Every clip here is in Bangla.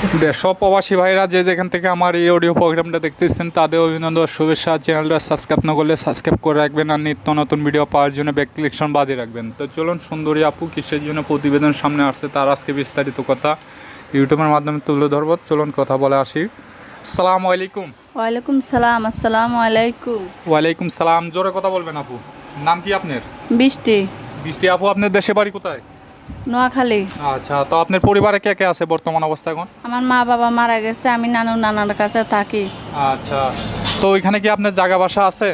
দেশব প্রবাসী ভাইরা যে যেখান থেকে আমার এই অডিও প্রোগ্রামটা দেখতেছেন তাদের অভিনন্দন শুভেচ্ছা। চ্যানেলটা সাবস্ক্রাইব না করলে সাবস্ক্রাইব করে রাখবেন আর নিত্য নতুন ভিডিও পাওয়ার জন্য বেল ক্লিকশন বাজিয়ে রাখবেন। তো চলুন, সুন্দরী আপু কিসের জন্য প্রতিবেদন সামনে আসছে তার আজকে বিস্তারিত কথা ইউটিউবের মাধ্যমে তুলে ধরবো। চলুন কথা বলে আসি। আসসালামু আলাইকুম। ওয়ালাইকুম সালাম। আসসালামু আলাইকুম। ওয়ালাইকুম সালাম। জোরে কথা বলবেন আপু। নাম কি আপনার? বৃষ্টি। বৃষ্টি আপু, আপনার দেশে বাড়ি কোথায়? নোয়াখালী। আচ্ছা, তো আপনার পরিবারে কে কে আছে বর্তমান অবস্থা এখন? আমার মা বাবা মারা গেছে, আমি নানার কাছে থাকি। আচ্ছা, তো ওইখানে কি আপনার জায়গা বাসা আছে?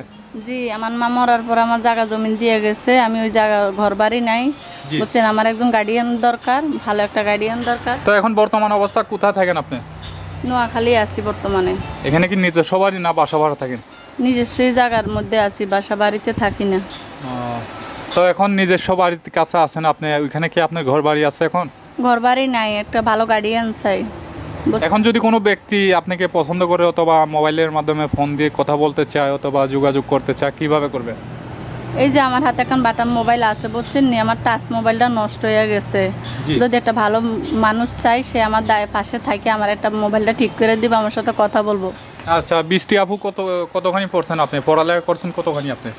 জি, আমার মা মরার পর আমার জায়গা জমি দিয়ে গেছে, আমি ওই জায়গা ঘর বাড়ি নাই। জি। বুঝছেন, আমার একজন গার্ডিয়ান দরকার, ভালো একটা গার্ডিয়ান দরকার। তো এখন বর্তমান অবস্থা কোথায় থাকেন আপনি? নোয়াখালী আছি বর্তমানে। এখানে কি নিজস্ব বাড়ি না বাসা ভাড়া থাকেন? নিজস্বই জায়গার মধ্যে আছি, বাসা বাড়িতে থাকি না। তো এখন নিজস্ব বাড়ির কাছে আছেন আপনি, ওইখানে কি আপনার ঘর বাড়ি আছে এখন? ঘর বাড়ি নাই, একটা ভালো গার্ডিয়ান চাই। এখন যদি কোনো ব্যক্তি আপনাকে পছন্দ করে অথবা মোবাইলের মাধ্যমে ফোন দিয়ে কথা বলতে চায় অথবা যোগাযোগ করতে চায়, কিভাবে করবে? এই যে আমার হাতে এখন বাটাম মোবাইল আছে, বুঝছেন নি, আমার টাচ মোবাইলটা নষ্ট হয়ে গেছে। যদি একটা ভালো মানুষ চাই, সে আমার পাশে থাকে, আমার একটা মোবাইলটা ঠিক করে দিবে, আমার সাথে কথা বলবো। আচ্ছা, বৃষ্টি আপু কতখানি পড়ছেন আপনি? পড়ালেখা করছেন কতখানি আপনি?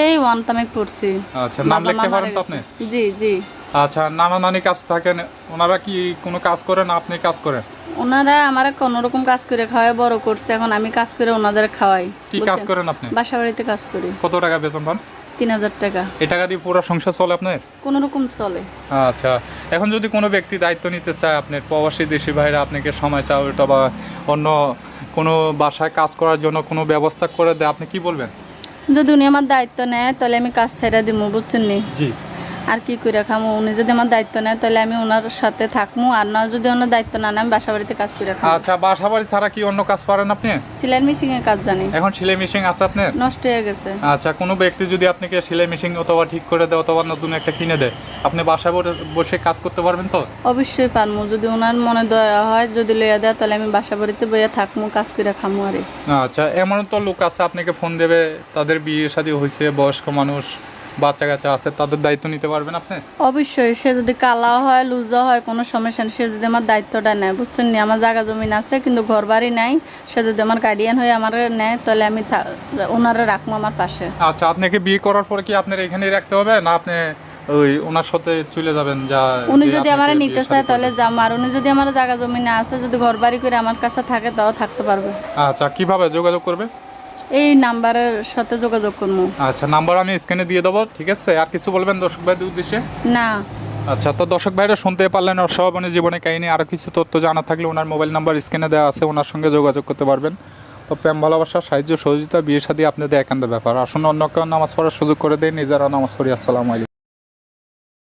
এই ওয়ানতামিক পড়ছি। আচ্ছা, নাম লিখতে পারেন তো আপনি? জি জি। আচ্ছা, নানা নানি কাজ থাকেন, ওনারা কি কোনো কাজ করেন না আপনি কাজ করেন? ওনারা আমার কোনো রকম কাজ করে খাওয়ায় বড় করছে, এখন আমি কাজ করে ওনাদের খাওয়াই। কি কাজ করেন আপনি? বাসা বাড়িতে কাজ করি। কত টাকা বেতন পান? 3000 টাকা। এই টাকা দিয়ে পুরো সংসার চলে আপনার? কোনো রকম চলে। আচ্ছা, এখন যদি কোনো ব্যক্তি দায়িত্ব নিতে চায়, আপনার প্রবাসী দেশি ভাইরা আপনাকে সময় চায় অথবা অন্য কোনো বাসায় কাজ করার জন্য কোনো ব্যবস্থা করে দেয়, আপনি কি বলবেন? যদি উনি আমার দায়িত্ব নেয় তাহলে আমি কাজ ছেড়ে দিব, বুঝছেন নি। জি। আর কি করে খামো, উনি যদি আমার দায়িত্ব নেয় তাহলে আমি ওনার সাথে থাকবো, আর না যদি ওনার দায়িত্ব না নেয় আমি বাসা বাড়িতে কাজ করে খাবো। আচ্ছা, বাসা বাড়ি ছাড়া কি অন্য কাজ পারেন আপনি? সেলাই মেশিন এর কাজ জানি। এখন সেলাই মেশিন আছে আপনার? নষ্ট হয়ে গেছে। আচ্ছা, কোনো ব্যক্তি যদি আপনাকে সেলাই মেশিন অথবা ঠিক করে দেয় অথবা নতুন একটা কিনে দেয়, আপনি বাসায় বসে কাজ করতে পারবেন তো? অবশ্যই পারবো, যদি ওনার মনে দয়া হয়, যদি লইয়া দেয় তাহলে আমি বাসা বাড়িতে বইয়া থাকবো, কাজ করে খামো। আরে আচ্ছা, এমন তো লোক আছে আপনাকে ফোন দেবে, তাদের বিয়ে শাদী হয়েছে, বয়স্ক মানুষ, বাচ্চা কাচ্চা আছে, তাদের দায়িত্ব নিতে পারবেন আপনি? অবশ্যই, সে যদি কালা হয়, লুজা হয়, কোনো সমস্যা নেই, সে যদি আমার দায়িত্বটা নেয়, বুঝছেন নি। আমার জায়গা জমিন আছে কিন্তু ঘর বাড়ি নাই, সে যদি আমার গার্ডিয়ান হয়ে আমার নেয় তাহলে আমি ওনারা রাখবো আমার পাশে। আচ্ছা, আপনাকে বিয়ে করার পরে কি আপনার এখানেই রাখতে হবে না আপনি ওই ওনার সাথে চলে যাবেন? যা উনি যদি আমার নিতে চায় তাহলে যাবো, আর উনি যদি আমার জায়গা জমিনে আছে, যদি ঘর বাড়ি করে আমার কাছে থাকে তাও থাকতে পারবে। আচ্ছা, কিভাবে যোগাযোগ করবে? এই নাম্বারের সাথে যোগাযোগ করবো। আচ্ছা, নাম্বার আমি স্ক্রিনে দিয়ে দেবো, ঠিক আছে? আর কিছু বলবেন দর্শক ভাইদের উদ্দেশ্যে? না। আচ্ছা, তো দর্শক ভাইরা শুনতে পারলেন অসাধারণ জীবনে কাহিনী। আরও কিছু তথ্য জানা থাকলে ওনার মোবাইল নাম্বার স্ক্রিনে দেওয়া আছে, ওনার সঙ্গে যোগাযোগ করতে পারবেন। তো প্রেম ভালোবাসা, সাহায্য সহযোগিতা, বিয়ে শাদী আপনাদের একান্ত ব্যাপার। আসুন অন্য কেউ নামাজ পড়ার সুযোগ করে দেয়, নিজেরা নামাজ পড়ি। আসসালামু আলাইকুম।